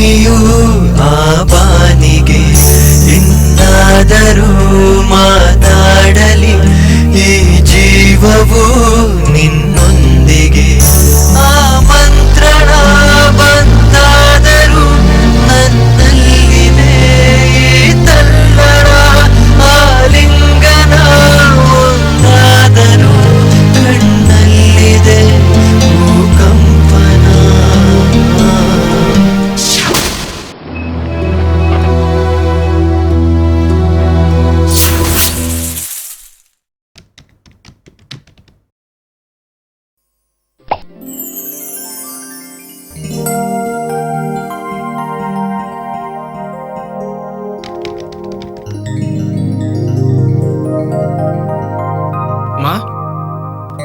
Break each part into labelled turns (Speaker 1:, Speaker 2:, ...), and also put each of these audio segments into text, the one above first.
Speaker 1: ಭೂಮಿಯು ಆ ಬಾನಿಗೆ ಇನ್ನಾದರೂ ಮಾತಾಡಲಿ, ಈ ಜೀವವು ನಿನ್ನೊಂದಿಗೆ. ಆ ಮಂತ್ರಣ ಬಂದಾದರೂ ನನ್ನಲ್ಲಿದೆ ಈ ತಲ್ಲಣ, ಆಲಿಂಗನ ಒಂದಾದರೂ ಕಣ್ಣಲ್ಲಿದೆ ಭೂಕಂಪನ.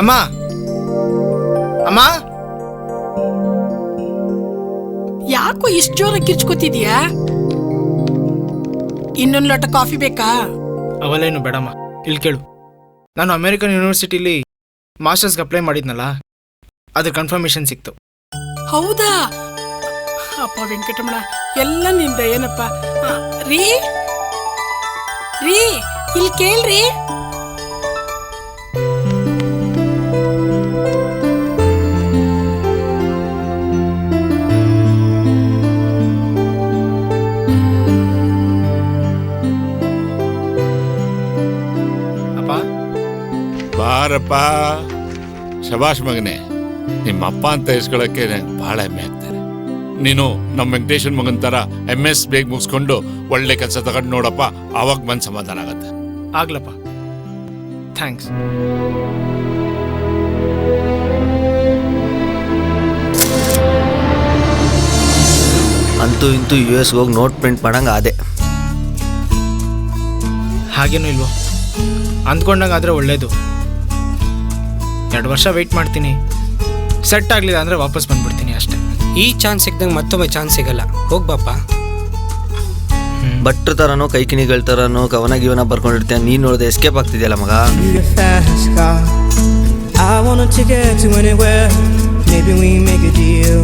Speaker 2: ಅಮ್ಮ, ಅಮ್ಮ,
Speaker 3: ಯಾಕೋ ಇಷ್ಟು ಜೋರ ಕಿರ್ಚ್ಕೊತಿದ್ಯಾ? ಇನ್ನೊಂದು ಲೋಟ ಕಾಫಿ ಬೇಕಾ?
Speaker 2: ಅವಲೇನು ಬೇಡಮ್ಮ, ಇಲ್ಲಿ ಕೇಳು. ನಾನು ಅಮೆರಿಕನ್ ಯೂನಿವರ್ಸಿಟಿಲಿ ಮಾಸ್ಟರ್ಸ್ಗೆ ಅಪ್ಲೈ ಮಾಡಿದ್ನಲ್ಲ, ಅದು ಕನ್ಫರ್ಮೇಶನ್ ಸಿಕ್ತು.
Speaker 3: ಹೌದಾ? ಅಪ್ಪ ವೆಂಕಟರಮಣ, ಎಲ್ಲ ನಿಂದ ಏನಪ್ಪ. ರೀ ರೀ ಇಲ್ಲಿ ಕೇಳ್ರಿ.
Speaker 4: ಬಾರಪ್ಪ, ಶಬಾಷ್ ಮಗನೇ. ನಿಮ್ಮಪ್ಪ ಅಂತ ಇಸ್ಕೊಳಕ್ಕೆ ನಂಗೆ ಭಾಳ ಹೆಮ್ಮೆ ಆಗ್ತಾರೆ. ನೀನು ನಮ್ಮ ವೆಂಕಟೇಶನ್ ಮಗನ ಥರ MS ಬೇಗ ಮುಗಿಸ್ಕೊಂಡು ಒಳ್ಳೆ ಕೆಲಸ ತಗೊಂಡು ನೋಡಪ್ಪ, ಆವಾಗ ಬಂದು ಸಮಾಧಾನ ಆಗತ್ತೆ.
Speaker 2: ಆಗ್ಲಪ್ಪ, ಥ್ಯಾಂಕ್ಸ್.
Speaker 1: ಅಂತೂ ಇಂತೂ US ಹೋಗಿ ನೋಟ್ ಪ್ರಿಂಟ್ ಮಾಡಂಗೆ ಅದೇ.
Speaker 2: ಹಾಗೇನೂ ಇಲ್ವೋ, ಅಂದ್ಕೊಂಡಂಗಾದ್ರೆ ಒಳ್ಳೇದು. 2 ವರ್ಷ ವೆಯ್ಟ್ ಮಾಡ್ತೀನಿ, ಸೆಟ್ ಆಗಲಿಲ್ಲ ಅಂದರೆ ವಾಪಸ್ ಬಂದ್ಬಿಡ್ತೀನಿ ಅಷ್ಟೇ.
Speaker 5: ಈ ಚಾನ್ಸ್ ಸಿಕ್ದಂಗೆ ಮತ್ತೊಮ್ಮೆ ಚಾನ್ಸ್ ಸಿಗಲ್ಲ. ಹೋಗ್ಬಾಪ.
Speaker 1: ಭಟ್ರ ಥರನೋ ಕೈಕಿಣಿಗಳ ಥರನೋ ಕವನ ಗೀವನ ಬರ್ಕೊಂಡಿರ್ತೀಯ, ನೀನು ನೋಡಿದೆ ಎಸ್ಕೇಪ್ ಆಗ್ತಿದೆಯಲ್ಲ ಮಗ.
Speaker 6: I want a ticket to anywhere. Maybe we make a deal.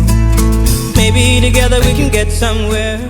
Speaker 6: Maybe together we can get somewhere.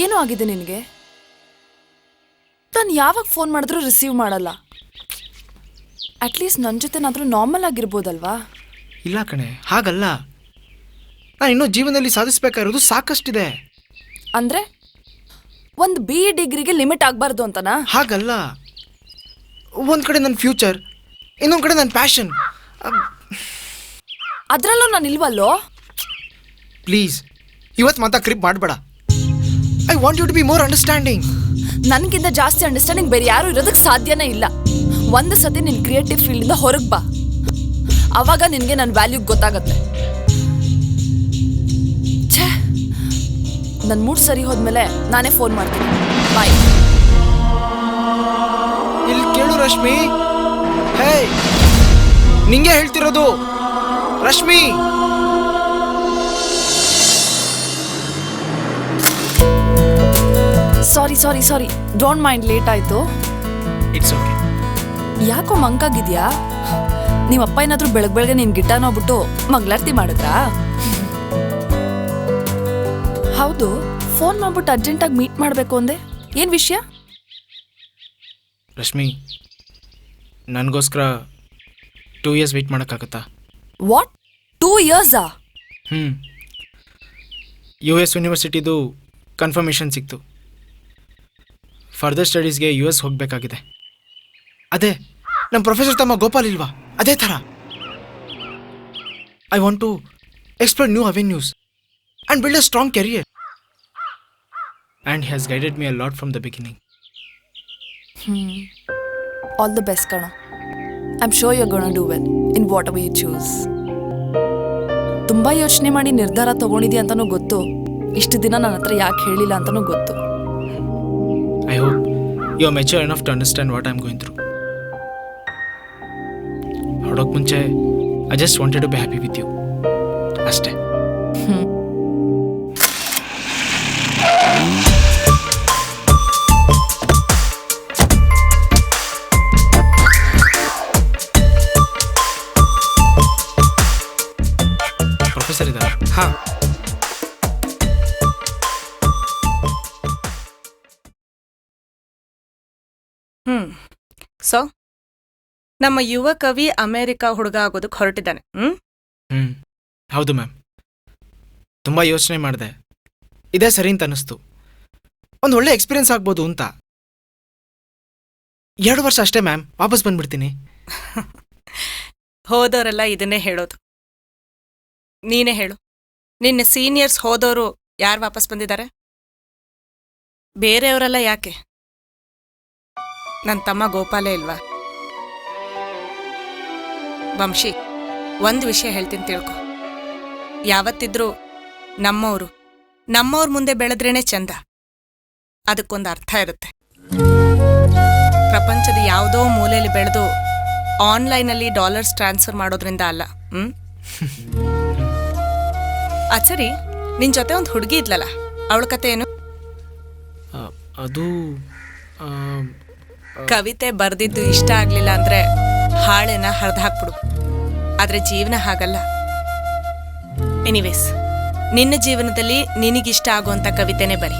Speaker 7: ಏನೂ ಆಗಿದೆ ನಿನಗೆ? ನಾನು ಯಾವಾಗ ಫೋನ್ ಮಾಡಿದ್ರೂ ರಿಸೀವ್ ಮಾಡಲ್ಲ. ಅಟ್ಲೀಸ್ಟ್ ನನ್ನ ಜೊತೆನಾದರೂ ನಾರ್ಮಲ್ ಆಗಿರ್ಬೋದಲ್ವಾ?
Speaker 2: ಇಲ್ಲ ಕಣೆ, ಹಾಗಲ್ಲ. ನಾನು ಇನ್ನೂ ಜೀವನದಲ್ಲಿ ಸಾಧಿಸ್ಬೇಕಾಗಿರೋದು ಸಾಕಷ್ಟಿದೆ.
Speaker 7: ಅಂದರೆ ಒಂದು BE ಡಿಗ್ರಿಗೆ ಲಿಮಿಟ್ ಆಗಬಾರ್ದು ಅಂತನಾ?
Speaker 2: ಹಾಗಲ್ಲ. ಒಂದು ಕಡೆ ನನ್ನ ಫ್ಯೂಚರ್, ಇನ್ನೊಂದು ಕಡೆ ನನ್ನ ಪ್ಯಾಷನ್.
Speaker 7: ಅದರಲ್ಲೂ ನಾನು ಇಲ್ವಲ್ಲೋ.
Speaker 2: ಪ್ಲೀಸ್ ಇವತ್ತು ಮಾತಾ ಕ್ರಿಪ್ ಮಾಡಬೇಡ. I want you to be more understanding.
Speaker 7: ನನಗಿಂತ ಜಾಸ್ತಿ ಅಂಡರ್ಸ್ಟ್ಯಾಂಡಿಂಗ್ ಬೇರೆ ಯಾರು ಇರೋದಕ್ಕೆ ಸಾಧ್ಯನೇ ಇಲ್ಲ. ಒಂದು ಸತಿ ನಿನ್ನ ಕ್ರಿಯೇಟಿವ್ ಫೀಲ್ಡಿಂದ ಹೊರಗೆ ಬಾ, ಆವಾಗ ನಿನಗೆ ನನ್ನ ವ್ಯಾಲ್ಯೂ ಗೊತ್ತಾಗತ್ತೆ. ಛೇ, ನನ್ನ ಮೂಡ್ ಸರಿ ಹೋದ್ಮೇಲೆ ನಾನೇ ಫೋನ್ ಮಾಡ್ತೀನಿ. ಬಾಯ್.
Speaker 2: ಇಲ್ಲಿ ಕೇಳು ರಶ್ಮಿ, ಹೇ ನಿಂಗೆ ಹೇಳ್ತಿರೋದು Rashmi.
Speaker 7: Sorry don't mind, late ಆಯ್ತು.
Speaker 2: It's okay.
Speaker 7: ಯಾಕೋ ಮಂಕಾಗಿದ್ಯಾ? ನಿಮ್ಮಪ್ಪ ಏನಾದರೂ ಬೆಳಗ್ಗೆ ನಿನ್ ಗಿಟಾರ್ ನೋಡ್ಬಿಟ್ಟು ಮಂಗಳಾರತಿ ಮಾಡಿದ್ರಾ? ಹೌದು, ಫೋನ್ ಮಾಡ್ಬಿಟ್ಟು ಅರ್ಜೆಂಟಾಗಿ ಮೀಟ್ ಮಾಡಬೇಕು ಅಂದೆ, ಏನು ವಿಷಯ?
Speaker 2: ರಶ್ಮಿ, ನನಗೋಸ್ಕರ 2 years ವೆಯ್ಟ್ ಮಾಡೋಕ್ಕಾಗತ್ತಾ?
Speaker 7: ವಾಟ್, 2 yearsಾ?
Speaker 2: US ಯೂನಿವರ್ಸಿಟಿದು ಕನ್ಫರ್ಮೇಷನ್ ಸಿಕ್ತು. ಫರ್ದರ್ ಸ್ಟಡೀಸ್ಗೆ US ಹೋಗಬೇಕಾಗಿದೆ. ಅದೇ ನಮ್ಮ ಪ್ರೊಫೆಸರ್ ತಮ್ಮ ಗೋಪಾಲ್ ಇಲ್ವಾ, ಅದೇ ಥರ I want to explore new avenues and build a strong career. And he has guided me a lot from the beginning.
Speaker 7: All the best ಕಣೋ. I am sure you are gonna do well in whatever you choose. ತುಂಬ ಯೋಚನೆ ಮಾಡಿ ನಿರ್ಧಾರ ತಗೊಂಡಿದ್ಯಾ ಅಂತಲೂ ಗೊತ್ತು. ಇಷ್ಟು ದಿನ ನನ್ನ ಹತ್ರ ಯಾಕೆ ಹೇಳಿಲ್ಲ ಅಂತಲೂ ಗೊತ್ತು.
Speaker 2: I hope you are mature enough to understand what I am going through. ಹೊರಡೋಕೆ ಮುಂಚೆ I just wanted to be happy with you. ಅಷ್ಟೇ. ಪ್ರೊಫೆಸರ್ ಇದ್ದಾರೆ.
Speaker 5: ಹಾಂ.
Speaker 8: ಸೊ ನಮ್ಮ ಯುವ ಕವಿ ಅಮೆರಿಕ ಹುಡುಗ ಆಗೋದಕ್ಕೆ ಹೊರಟಿದ್ದಾನೆ.
Speaker 2: ಹೌದು ಮ್ಯಾಮ್. ತುಂಬ ಯೋಚನೆ ಮಾಡಿದೆ, ಇದೇ ಸರಿ ಅಂತ ಅನ್ನಿಸ್ತು. ಒಂದು ಒಳ್ಳೆ ಎಕ್ಸ್ಪೀರಿಯನ್ಸ್ ಆಗ್ಬೋದು ಅಂತ. 2 ವರ್ಷ ಅಷ್ಟೇ ಮ್ಯಾಮ್, ವಾಪಸ್ ಬಂದ್ಬಿಡ್ತೀನಿ.
Speaker 8: ಹೋದವರೆಲ್ಲ ಇದನ್ನೇ ಹೇಳೋದು. ನೀನೇ ಹೇಳು, ನಿನ್ನ ಸೀನಿಯರ್ಸ್ ಹೋದವರು ಯಾರು ವಾಪಸ್ ಬಂದಿದ್ದಾರೆ? ಬೇರೆಯವರೆಲ್ಲ ಯಾಕೆ? ನನ್ನ ತಮ್ಮ ಗೋಪಾಲೇ ಇಲ್ವಾ? ವಂಶಿ, ಒಂದು ವಿಷಯ ಹೇಳ್ತೀನಿ ತಿಳ್ಕೊ. ಯಾವತ್ತಿದ್ರೂ ನಮ್ಮವ್ರ ಮುಂದೆ ಬೆಳೆದ್ರೇನೆ ಚಂದ. ಅದಕ್ಕೊಂದು ಅರ್ಥ ಇರುತ್ತೆ. ಪ್ರಪಂಚದ ಯಾವುದೋ ಮೂಲೆಯಲ್ಲಿ ಬೆಳೆದು ಆನ್ಲೈನಲ್ಲಿ ಡಾಲರ್ಸ್ ಟ್ರಾನ್ಸ್ಫರ್ ಮಾಡೋದ್ರಿಂದ ಅಲ್ಲ. ಅದ್ ಸರಿ, ನಿನ್ ಜೊತೆ ಒಂದು ಹುಡುಗಿ ಇದ್ಲಲ್ಲ, ಅವಳ ಕತೆ ಏನು?
Speaker 2: ಅದು
Speaker 8: ಕವಿತೆ ಬರ್ದಿದ್ದು ಇಷ್ಟ ಆಗ್ಲಿಲ್ಲ ಅಂದ್ರೆ ಹಾಳೆನ ಹರಿದು ಹಾಕ್ಬಿಡು. ಆದ್ರೆ ಜೀವನ ಹಾಗಲ್ಲ. ಎನಿವೇಸ್, ನಿನ್ನ ಜೀವನದಲ್ಲಿ ನಿನಗಿಷ್ಟ ಆಗುವಂತ ಕವಿತೆನೇ ಬರಿ.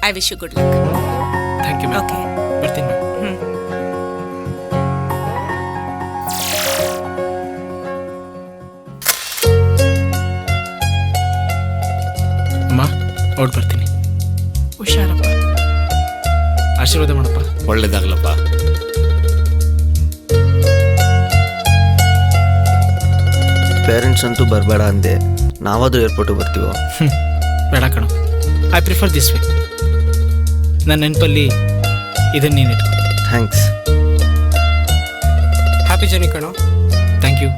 Speaker 8: I wish you good luck.
Speaker 2: Thank you ma'am.
Speaker 8: Okay,
Speaker 2: ಬರ್ತೀನಿ ಮ್ಯಾಮ್. ಅಮ್ಮ, ಹೊರಟು ಬರ್ತೀನಿ.
Speaker 3: ಹುಷಾರಪ್ಪ.
Speaker 2: ಆಶೀರ್ವಾದ ಮಾಡಪ್ಪ.
Speaker 4: ಒಳ್ಳೇದಾಗ್ಲಪ್ಪ.
Speaker 1: ಪೇರೆಂಟ್ಸ್ ಅಂತೂ ಬರಬೇಡ ಅಂದೆ, ನಾವಾದರೂ ಏರ್ಪೋರ್ಟಿಗೆ ಬರ್ತೀವೋ?
Speaker 2: ಬೇಡ ಕಣೋ, ಐ ಪ್ರಿಫರ್ ದಿಸ್ ವೇ. ನನ್ನ ನೆನಪಲ್ಲಿ ಇದನ್ನು ನೀನು ಇಟ್ಕೊ.
Speaker 1: ಥ್ಯಾಂಕ್ಸ್.
Speaker 5: ಹ್ಯಾಪಿ ಜರ್ನಿ ಕಣೋ.
Speaker 2: Thank you.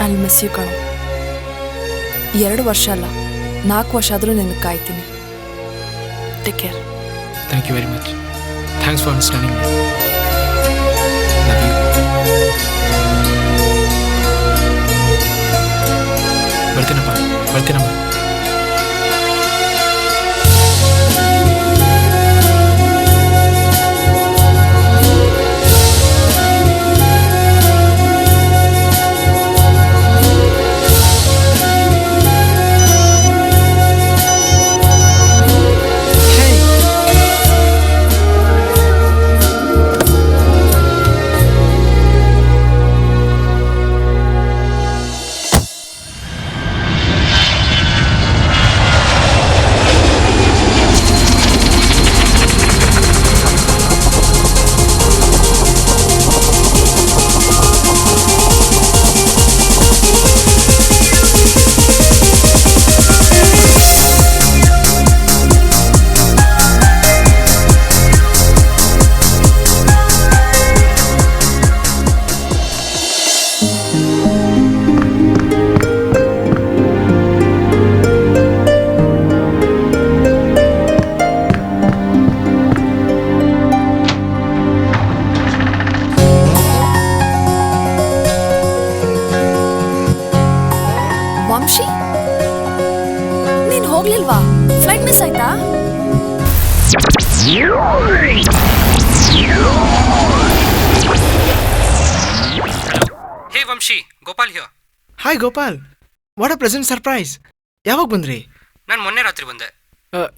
Speaker 7: I will miss you ಕಣೋ. 2 ವರ್ಷ ಅಲ್ಲ, 4 ವರ್ಷ ಆದರೂ ನಿನಗೆ ಕಾಯ್ತೀನಿ. Take care.
Speaker 2: Thank you very much. Thanks for understanding me. Love you. ಬರ್ತೀನಮ್ಮ.
Speaker 7: ವಂಶಿ, ನೀನ್ ಹೋಗ್ಲಿಲ್ವಾ? ಫ್ಲೈಟ್ ಮಿಸ್ ಆಯ್ತಾ?
Speaker 5: Hey Vamshi, Gopal here.
Speaker 2: Hi Gopal, what a pleasant surprise. ಯಾವಾಗ ಬಂದ್ರಿ?
Speaker 5: ನಾನು ಮೊನ್ನೆ ರಾತ್ರಿ ಬಂದೆ.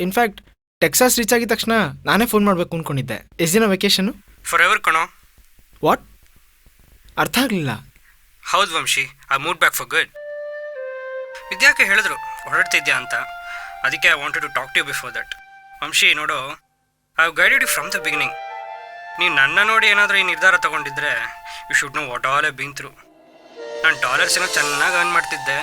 Speaker 2: ಇನ್ಫ್ಯಾಕ್ಟ್ ಟೆಕ್ಸಾಸ್ ರೀಚ್ ಆಗಿದ ತಕ್ಷಣ ನಾನೇ ಫೋನ್ ಮಾಡಬೇಕು ಅಂದ್ಕೊಂಡಿದ್ದೆ. ಎಷ್ಟು ದಿನ ವೆಕೇಶನು?
Speaker 5: ಫಾರ್ ಎವರ್ ಕಣೋ.
Speaker 2: ವಾಟ್? ಅರ್ಥ ಆಗಲಿಲ್ಲ.
Speaker 5: ಹೌದು Vamshi, I moved back for good. ವಿದ್ಯಾಕೆ ಹೇಳಿದ್ರು ಹೊರಡ್ತಿದ್ಯಾ ಅಂತ. ಅದಕ್ಕೆ I wanted to talk to you before that. Vamshi ನೋಡು, I have guided you from the beginning. ನೀನು ನನ್ನ ನೋಡಿ ಏನಾದರೂ ಈ ನಿರ್ಧಾರ ತಗೊಂಡಿದ್ರೆ you should know what all I been through. ನಾನು ಡಾಲರ್ಸ್ ಏನೋ ಚೆನ್ನಾಗಿ ಅರ್ನ್ ಮಾಡ್ತಿದ್ದೆ,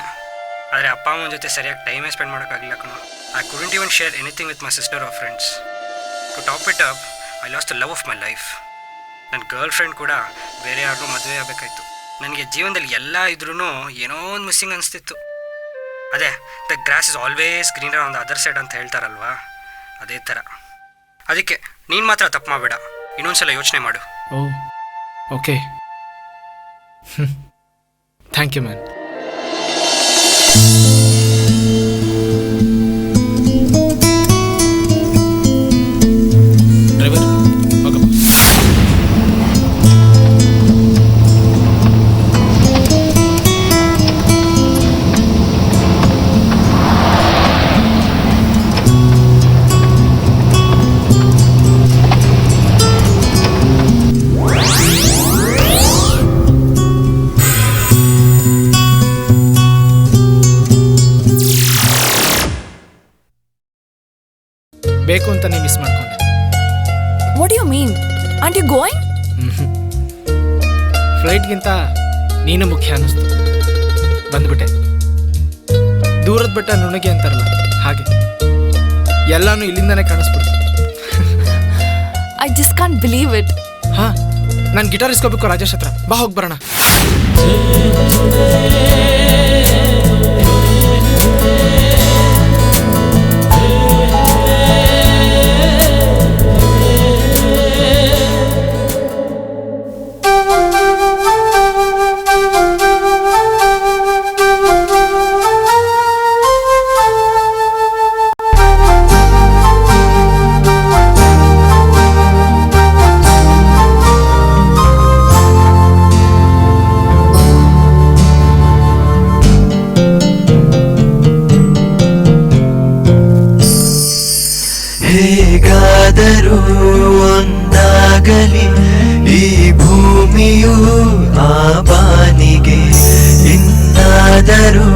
Speaker 5: ಆದರೆ ಅಪ್ಪ ಅಮ್ಮನ ಜೊತೆ ಸರಿಯಾಗಿ ಟೈಮೇ ಸ್ಪೆಂಡ್ ಮಾಡೋಕ್ಕಾಗಲಿಲ್ಲ ಕಣೋ. I couldn't even share anything with my sister or friends. To top it up, I lost the love of my life. ನನ್ನ ಗರ್ಲ್ ಫ್ರೆಂಡ್ ಕೂಡ ಬೇರೆ ಯಾರಿಗೂ ಮದುವೆ ಆಗಬೇಕಾಯ್ತು. ನನಗೆ ಜೀವನದಲ್ಲಿ ಎಲ್ಲ ಇದ್ರೂ ಏನೋ ಒಂದು ಮಿಸ್ಸಿಂಗ್ ಅನಿಸ್ತಿತ್ತು. ಅದೇ the grass is always greener on the other side ಅಂತ ಹೇಳ್ತಾರಲ್ವಾ, ಅದೇ ಥರ. ಅದಕ್ಕೆ ನೀನು ಮಾತ್ರ ತಪ್ಪು ಮಾಡಬೇಡ, ಇನ್ನೊಂದ್ಸಲ ಯೋಚನೆ ಮಾಡು.
Speaker 2: Oh okay, thank you man. Driver ಹೋಗಪ್ಪ. ಬೇಕು ಅಂತ ನೀ ಮಿಸ್ ಮಾಡ್ಕೊಂಡೆ.
Speaker 7: What you mean? Aren't you going?
Speaker 2: ಫ್ಲೈಟ್ಗಿಂತ ನೀನು ಮುಖ್ಯ ಅನ್ನಿಸ್ತು, ಬಂದ್ಬಿಟ್ಟೆ. ದೂರದ ಬೆಟ್ಟ ನುಣಗಿ ಅಂತಾರಲ್ಲ ಹಾಗೆ ಎಲ್ಲಾನು ಇಲ್ಲಿಂದಾನೇ ಕಾಣಿಸ್ಬಿಡ್ತು.
Speaker 7: I just can't believe it.
Speaker 2: ಹಾ, ನಾನು ಗಿಟಾರ್ ಇಸ್ಕೋಬೇಕು ರಾಜೇಶ್ ಹತ್ರ, ಬಾ ಹೋಗಿ ಬರೋಣ.
Speaker 9: ಹೇಗಾದರೂ ಒಂದಾಗಲಿ ಈ ಭೂಮಿಯು ಆ ಬಾನಿಗೆ, ಇನ್ನಾದರೂ